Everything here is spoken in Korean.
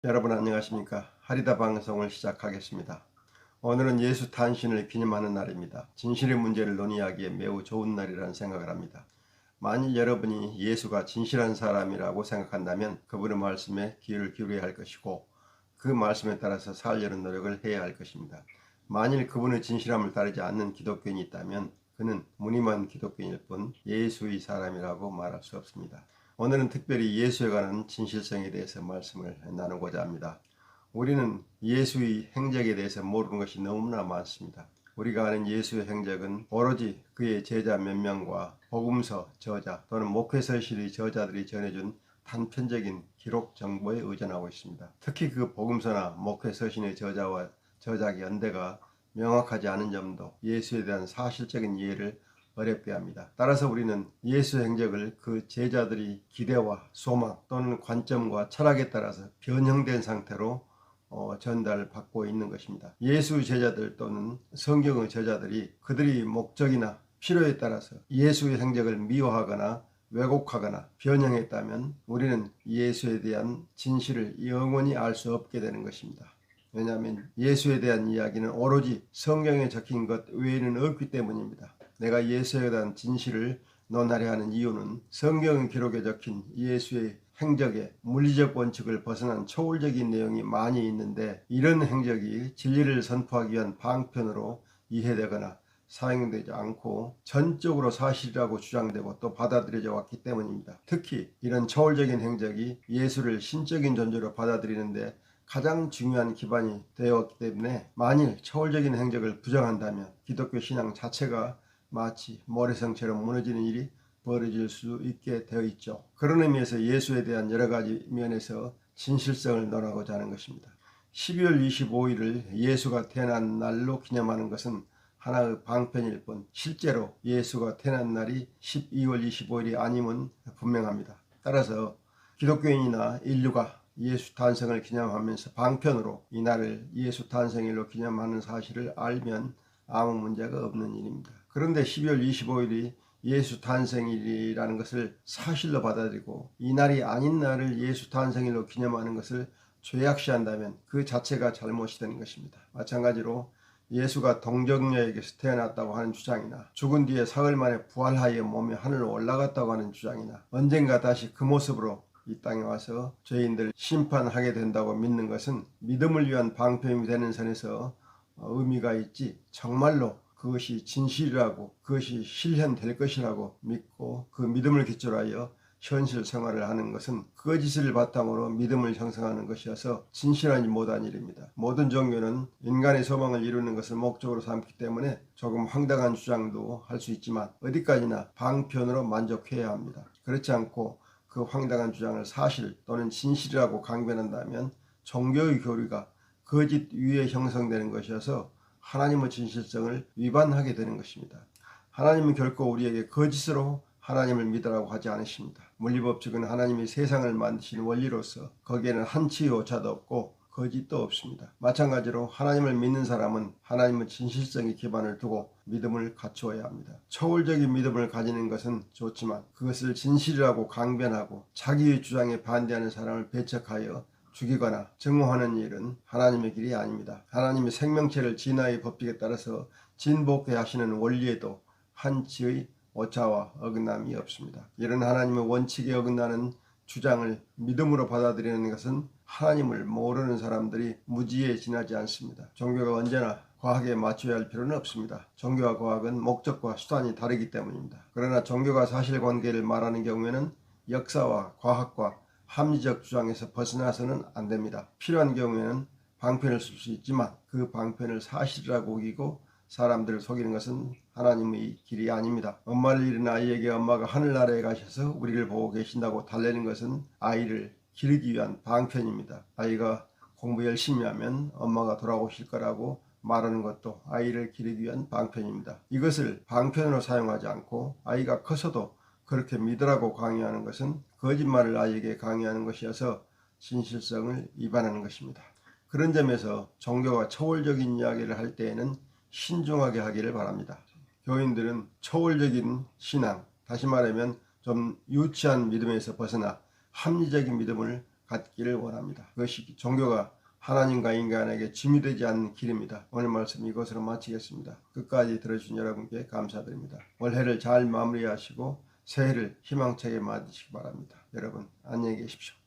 여러분 안녕하십니까? 하리다 방송을 시작하겠습니다. 오늘은 예수 탄신을 기념하는 날입니다. 진실의 문제를 논의하기에 매우 좋은 날이라는 생각을 합니다. 만일 여러분이 예수가 진실한 사람이라고 생각한다면 그분의 말씀에 귀를 기울여야 할 것이고 그 말씀에 따라서 살려는 노력을 해야 할 것입니다. 만일 그분의 진실함을 따르지 않는 기독교인이 있다면 그는 무늬만 기독교인일 뿐 예수의 사람이라고 말할 수 없습니다. 오늘은 특별히 예수에 관한 진실성에 대해서 말씀을 나누고자 합니다. 우리는 예수의 행적에 대해서 모르는 것이 너무나 많습니다. 우리가 아는 예수의 행적은 오로지 그의 제자 몇 명과 복음서 저자 또는 목회서실의 저자들이 전해준 단편적인 기록 정보에 의존하고 있습니다. 특히 그 복음서나 목회서신의 저자와 저작의 연대가 명확하지 않은 점도 예수에 대한 사실적인 이해를 어렵게 합니다. 따라서 우리는 예수의 행적을 그 제자들이 기대와 소망 또는 관점과 철학에 따라서 변형된 상태로 전달받고 있는 것입니다. 예수 제자들 또는 성경의 저자들이 그들이 목적이나 필요에 따라서 예수의 행적을 미워하거나 왜곡하거나 변형했다면 우리는 예수에 대한 진실을 영원히 알 수 없게 되는 것입니다. 왜냐하면 예수에 대한 이야기는 오로지 성경에 적힌 것 외에는 없기 때문입니다. 내가 예수에 대한 진실을 논하려 하는 이유는 성경 기록에 적힌 예수의 행적에 물리적 원칙을 벗어난 초월적인 내용이 많이 있는데 이런 행적이 진리를 선포하기 위한 방편으로 이해되거나 사용되지 않고 전적으로 사실이라고 주장되고 또 받아들여져 왔기 때문입니다. 특히 이런 초월적인 행적이 예수를 신적인 존재로 받아들이는데 가장 중요한 기반이 되었기 때문에 만일 초월적인 행적을 부정한다면 기독교 신앙 자체가 마치 모래성처럼 무너지는 일이 벌어질 수 있게 되어 있죠. 그런 의미에서 예수에 대한 여러 가지 면에서 진실성을 논하고자 하는 것입니다. 12월 25일을 예수가 태어난 날로 기념하는 것은 하나의 방편일 뿐 실제로 예수가 태어난 날이 12월 25일이 아님은 분명합니다. 따라서 기독교인이나 인류가 예수 탄생을 기념하면서 방편으로 이 날을 예수 탄생일로 기념하는 사실을 알면 아무 문제가 없는 일입니다. 그런데 12월 25일이 예수 탄생일이라는 것을 사실로 받아들이고 이 날이 아닌 날을 예수 탄생일로 기념하는 것을 죄악시한다면 그 자체가 잘못이 되는 것입니다. 마찬가지로 예수가 동정녀에게서 태어났다고 하는 주장이나 죽은 뒤에 사흘 만에 부활하여 몸이 하늘로 올라갔다고 하는 주장이나 언젠가 다시 그 모습으로 이 땅에 와서 죄인들을 심판하게 된다고 믿는 것은 믿음을 위한 방편이 되는 선에서 의미가 있지 정말로 그것이 진실이라고 그것이 실현될 것이라고 믿고 그 믿음을 기초로 하여 현실 생활을 하는 것은 거짓을 바탕으로 믿음을 형성하는 것이어서 진실하지 못한 일입니다. 모든 종교는 인간의 소망을 이루는 것을 목적으로 삼기 때문에 조금 황당한 주장도 할 수 있지만 어디까지나 방편으로 만족해야 합니다. 그렇지 않고 그 황당한 주장을 사실 또는 진실이라고 강변한다면 종교의 교리가 거짓 위에 형성되는 것이어서 하나님의 진실성을 위반하게 되는 것입니다. 하나님은 결코 우리에게 거짓으로 하나님을 믿으라고 하지 않으십니다. 물리법칙은 하나님이 세상을 만드신 원리로서 거기에는 한치의 오차도 없고 거짓도 없습니다. 마찬가지로 하나님을 믿는 사람은 하나님의 진실성의 기반을 두고 믿음을 갖추어야 합니다. 초월적인 믿음을 가지는 것은 좋지만 그것을 진실이라고 강변하고 자기의 주장에 반대하는 사람을 배척하여 죽이거나 증오하는 일은 하나님의 길이 아닙니다. 하나님이 생명체를 진화의 법칙에 따라서 진복해 하시는 원리에도 한치의 오차와 어긋남이 없습니다. 이런 하나님의 원칙에 어긋나는 주장을 믿음으로 받아들이는 것은 하나님을 모르는 사람들이 무지에 지나지 않습니다. 종교가 언제나 과학에 맞춰야 할 필요는 없습니다. 종교와 과학은 목적과 수단이 다르기 때문입니다. 그러나 종교가 사실관계를 말하는 경우에는 역사와 과학과 합리적 주장에서 벗어나서는 안 됩니다. 필요한 경우에는 방편을 쓸 수 있지만 그 방편을 사실이라고 우기고 사람들을 속이는 것은 하나님의 길이 아닙니다. 엄마를 잃은 아이에게 엄마가 하늘나라에 가셔서 우리를 보고 계신다고 달래는 것은 아이를 기르기 위한 방편입니다. 아이가 공부 열심히 하면 엄마가 돌아오실 거라고 말하는 것도 아이를 기르기 위한 방편입니다. 이것을 방편으로 사용하지 않고 아이가 커서도 그렇게 믿으라고 강요하는 것은 거짓말을 아이에게 강요하는 것이어서 진실성을 위반하는 것입니다. 그런 점에서 종교가 초월적인 이야기를 할 때에는 신중하게 하기를 바랍니다. 교인들은 초월적인 신앙, 다시 말하면 좀 유치한 믿음에서 벗어나 합리적인 믿음을 갖기를 원합니다. 그것이 종교가 하나님과 인간에게 짐이 되지 않는 길입니다. 오늘 말씀 이것으로 마치겠습니다. 끝까지 들어주신 여러분께 감사드립니다. 올해를 잘 마무리하시고 새해를 희망차게 맞으시기 바랍니다. 여러분 안녕히 계십시오.